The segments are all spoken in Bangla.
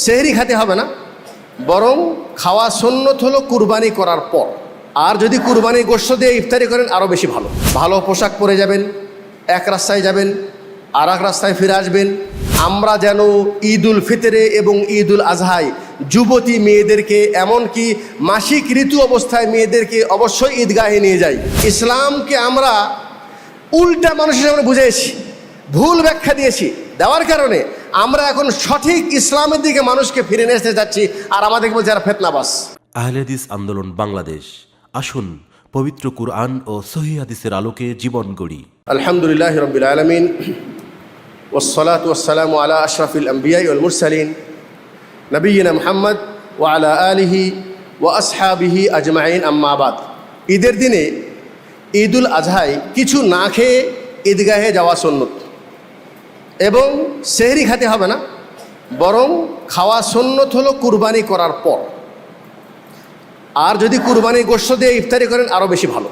সেহরি খেতে হবে না, বরং খাওয়া সুন্নত হলো কুরবানি করার পর। আর যদি কুরবানি গোশত দিয়ে ইফতারি করেন আরও বেশি ভালো। ভালো পোশাক পরে যাবেন, এক রাস্তায় যাবেন, আর এক রাস্তায় ফিরে আসবেন। আমরা যেন ঈদ উল ফিতরে এবং ঈদ উল আজহায় যুবতী মেয়েদেরকে, এমনকি মাসিক ঋতু অবস্থায় মেয়েদেরকে অবশ্যই ঈদগাহে নিয়ে যাই। ইসলামকে আমরা উল্টা মানুষের সামনে বুঝিয়েছি, ভুল ব্যাখ্যা দিয়েছি, দেওয়ার কারণে আমরা এখন সঠিক ইসলামের দিকে মানুষকে ফিরে নিয়ে আসতে যাচ্ছি, আর আমাদেরকে বলছে আর ফেতনাবাস। আহলে হাদিস আন্দোলন বাংলাদেশ, আসুন পবিত্র কুরআন ও সহিহ হাদিসের আলোকে জীবন গড়ি। আলহামদুলিল্লাহ রাব্বিল আলামিন, ওয়াসসালাতু ওয়াসসালামু আলা আশরাফিল আম্বিয়া ওয়াল মুরসালিন, নবিয়িনা মুহাম্মদ ওয়া আলা আলিহি ওয়া আসহাবিহি আজমাইন, আম্মা বাদ। ঈদের দিনে ঈদুল আজহায় কিছু না খেয়ে ঈদগাহে যাওয়া সুন্নত, এবং সেহরি খেতে হবে না, বরং খাওয়া সুন্নত হলো কুরবানি করার পর। আর যদি কুরবানি গোশত দিয়ে ইফতারি করেন আরও বেশি ভালো।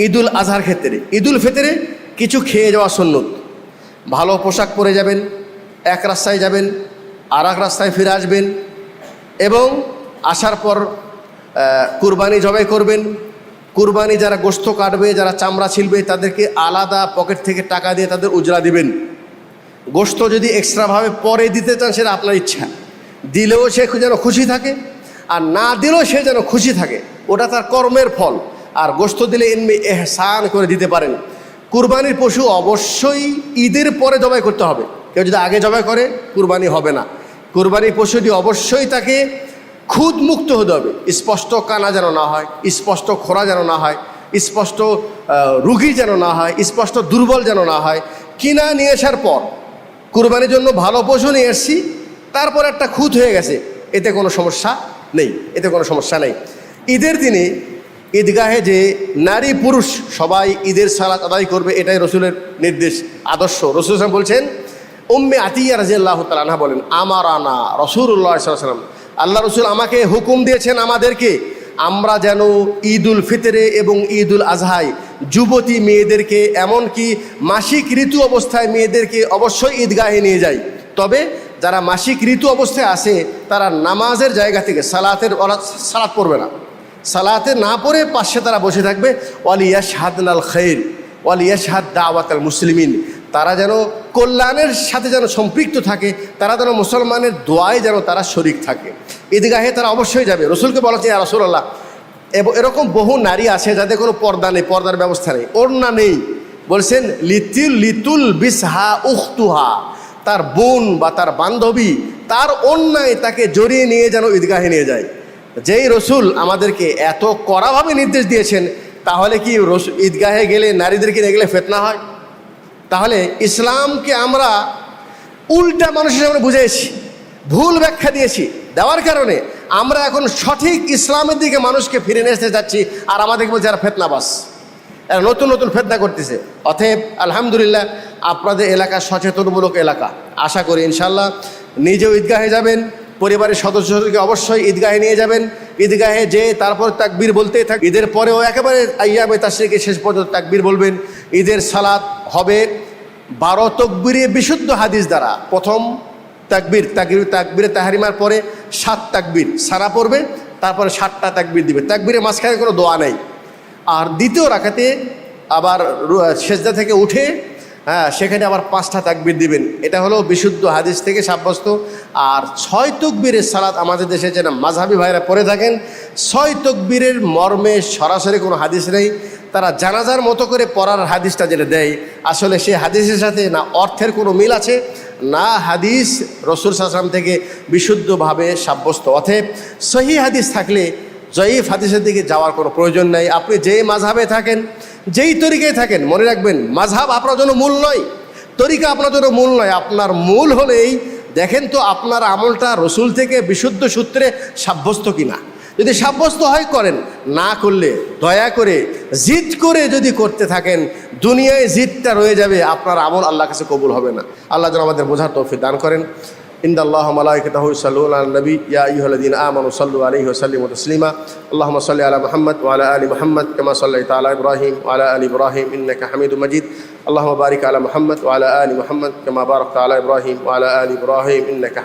ঈদুল আজহার ক্ষেত্রে, ঈদুল ফিতরে কিছু খেয়ে যাওয়া সুন্নত। ভালো পোশাক পরে যাবেন, এক রাস্তায় যাবেন, আর এক রাস্তায় ফিরে আসবেন, এবং আসার পর কুরবানি জবাই করবেন। কুরবানি যারা গোশত কাটবে, যারা চামড়া ছিলবে, তাদেরকে আলাদা পকেট থেকে টাকা দিয়ে তাদের উজরা দিবেন। গোশত যদি এক্সট্রাভাবে পরে দিতে চান সেটা আপনার ইচ্ছা, দিলেও সে যেন খুশি থাকে, আর না দিলেও সে যেন খুশি থাকে, ওটা তার কর্মের ফল। আর গোশত দিলে এমনি এহসান করে দিতে পারেন। কুরবানির পশু অবশ্যই ঈদের পরে জবাই করতে হবে। কেউ যদি আগে জবাই করে কুরবানি হবে না। কুরবানির পশুটি অবশ্যই তাকে খুদ মুক্ত হতে হবে। স্পষ্ট কানা যেন না হয়, স্পষ্ট খোরা যেন না হয়, স্পষ্ট রুগী যেন না হয়, স্পষ্ট দুর্বল যেন না হয়। কিনা নিয়ে আসার পর কুরবানির জন্য ভালো পশু নিয়ে এসছি, তারপর একটা খুঁত হয়ে গেছে, এতে কোনো সমস্যা নেই, এতে কোনো সমস্যা নেই। ঈদের দিনে ঈদগাহে যে নারী পুরুষ সবাই ঈদের সালাত আদায় করবে, এটাই রসুলের নির্দেশ, আদর্শ। রসুল সাল্লাল্লাহু আলাইহি ওয়াসাল্লাম বলছেন, উম্মে আতিয়া রাদিয়াল্লাহু তাআলা আনহা বলেন, আমারানা রাসূলুল্লাহ সাল্লাল্লাহু আলাইহি ওয়াসাল্লাম, আল্লাহ রসুল আমাকে হুকুম দিয়েছেন আমাদেরকে, আমরা যেন ঈদ উল ফিতরে এবং ঈদ উল আজহায় যুবতী মেয়েদেরকে, এমনকি মাসিক ঋতু অবস্থায় মেয়েদেরকে অবশ্যই ঈদগাহে নিয়ে যাই। তবে যারা মাসিক ঋতু অবস্থায় আসে তারা নামাজের জায়গা থেকে সালাত পড়বে না, সালাতে না পড়ে পাশে তারা বসে থাকবে। ওয়ালিয়াশহাদনাল খাইর ওয়ালিয়াশহাদ দাওয়াতাল মুসলিমিন, তারা যেন কল্যাণের সাথে যেন সম্পৃক্ত থাকে, তারা যেন মুসলমানের দোয়ায় যেন তারা শরিক থাকে। ঈদগাহে তারা অবশ্যই যাবে। রসুলকে বলা হচ্ছে, ইয়া রাসূলুল্লাহ, এরকম বহু নারী আছে যাদের কোনো পর্দা নেই, পর্দার ব্যবস্থা নেই, ওড়না নেই। বলছেন লিতুল বিসহা উখতুহা, তার বোন বা তার বান্ধবী তার অন্যায় তাকে জড়িয়ে নিয়ে যেন ঈদগাহে নিয়ে যায়। যেই রসুল আমাদেরকে এত কড়াভাবে নির্দেশ দিয়েছেন, তাহলে কি ঈদগাহে গেলে নারীদেরকে নিয়ে গেলে ফিতনা হয়? তাহলে ইসলামকে আমরা উল্টা মানুষের সামনে বুঝিয়েছি, ভুল ব্যাখ্যা দিয়েছি, দেওয়ার কারণে আমরা এখন সঠিক ইসলামের দিকে মানুষকে ফিরে নিয়ে আসতে যাচ্ছি, আর আমাদেরকে বলছে আর ফিতনাবাস, এরা নতুন নতুন ফিতনা করতেছে। অতএব আলহামদুলিল্লাহ, আপনাদের এলাকা সচেতনমূলক এলাকা, আশা করি ইনশাল্লাহ নিজেও ঈদগাহে যাবেন, পরিবারের সদস্যদেরকে অবশ্যই ঈদগাহে নিয়ে যাবেন। ঈদগাহে যে তারপর তাকবীর বলতেই থাক। ঈদের পরেও একেবারে আইয়ামে তাশরিকে শেষ পর্যন্ত তাকবীর বলবেন। ঈদের সালাত হবে 12 তকবীরে বিশুদ্ধ হাদিস দ্বারা। প্রথম তাকবীরে তাহরিমার পরে 7 তাকবীর সারা পড়বে, তারপরে 7টা তাকবীর দিবে। তাকবীরের মাঝখানে কোনো দোয়া নেই। আর দ্বিতীয় রাকাতে আবার সেজদা থেকে উঠে সেখানে আবার 5টা তাকবীর দিবেন। এটা হলো বিশুদ্ধ হাদিস থেকে সাব্যস্ত। আর 6 তকবীরের সালাত আমাদের দেশে যেন মাযহাবি ভাইরা পড়ে থাকেন, 6 তকবীরের মর্মে সরাসরি কোনো হাদিস নেই। তারা জানাজার মতো করে পড়ার হাদিসটা যেটা দেয়, আসলে সে হাদিসের সাথে না অর্থের কোনো মিল আছে, না হাদিস রসুল সাল্লাল্লাহু আলাইহি ওয়াসাল্লাম থেকে বিশুদ্ধভাবে সাব্যস্ত। অতএব সহিহ হাদিস থাকলে জয়ীফ হাদিসের দিকে যাওয়ার কোনো প্রয়োজন নাই। আপনি যেই মাযহাবে থাকেন, যেই তরিকায় থাকেন, মনে রাখবেন মাযহাব আপনার জন্য মূল নয়, তরিকা আপনার জন্য মূল নয়। আপনার মূল হলেই দেখেন তো আপনার আমলটা রসুল থেকে বিশুদ্ধ সূত্রে সাব্যস্ত কিনা। যদি সাব্যস্ত হয় করেন, না করলে দয়া করে জিদ করে যদি করতে থাকেন, দুনিয়ায় জিদটা রয়ে যাবে, আপনার আমল আল্লাহর কাছে কবুল হবে না। আল্লাহ যেন আমাদের বোঝার তৌফিক দান করেন। ইন্নাল্লাহা ওয়া মালাইকাতাহু ইউসাল্লুনা আলান নবী ইয়া আইয়ুহাল্লাযীনা আমানু সাল্লু আলাইহি ওয়া সাল্লিমু তাসলিমা। আল্লাহুম্মা সাল্লি আলা মুহাম্মাদ ওয়া আলা আলি মুহাম্মাদ কামা সাল্লাইতা আলা ইব্রাহিম ওয়া আলা আলি ইব্রাহিম ইন্নাকা হামিদুম মাজিদ। আল্লাহুম্মা বারিক আলা মুহাম্মাদ ওয়া আলা আলি মুহাম্মাদ কামা বারাকতা আলা ইব্রাহিম ওয়া আলা আলি ইব্রাহিম ইন্নাকা